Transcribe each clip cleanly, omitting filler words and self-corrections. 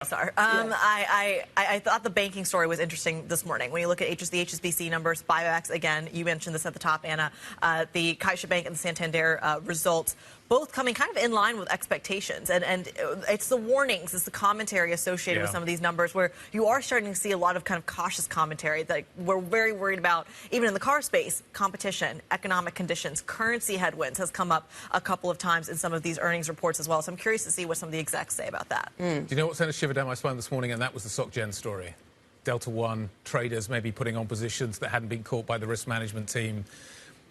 Yes. I thought the banking story was interesting this morning. When you look at the HSBC numbers, buybacks, again, you mentioned this at the top, Anna, the CaixaBank and the Santander results, both coming kind of in line with expectations. And it's the warnings, it's the commentary associated with some of these numbers where you are starting to see a lot of kind of cautious commentary that we're very worried about, even in the car space, competition, economic conditions, currency headwinds has come up a couple of times in some of these earnings reports as well. So I'm curious to see what some of the execs say about that. Do you know what sent a shiver down my spine this morning? And that was the SocGen story. Delta One traders maybe putting on positions that hadn't been caught by the risk management team.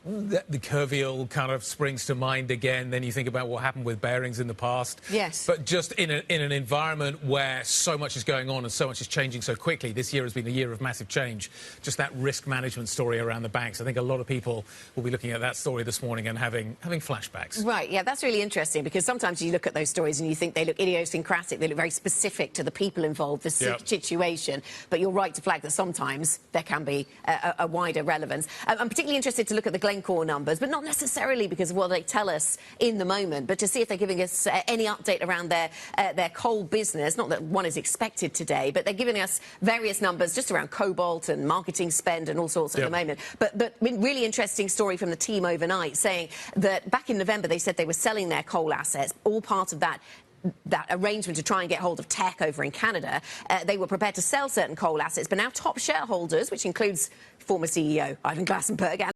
The Kerviel kind of springs to mind again. Then you think about what happened with Bearings in the past. Yes. But just in an environment where so much is going on and so much is changing so quickly, this year has been a year of massive change. Just that risk management story around the banks. I think a lot of people will be looking at that story this morning and having flashbacks. Right, yeah, that's really interesting because sometimes you look at those stories and you think they look idiosyncratic, they look very specific to the people involved, the situation. But you're right to flag that sometimes there can be a wider relevance. I'm particularly interested to look at the Glencore numbers, but not necessarily because of what they tell us in the moment, but to see if they're giving us any update around their coal business. Not that one is expected today, but they're giving us various numbers just around cobalt and marketing spend and all sorts at the moment. But really interesting story from the team overnight saying that back in November they said they were selling their coal assets, all part of that arrangement to try and get hold of Teck over in Canada. They were prepared to sell certain coal assets, but now top shareholders, which includes former CEO Ivan Glasenberg and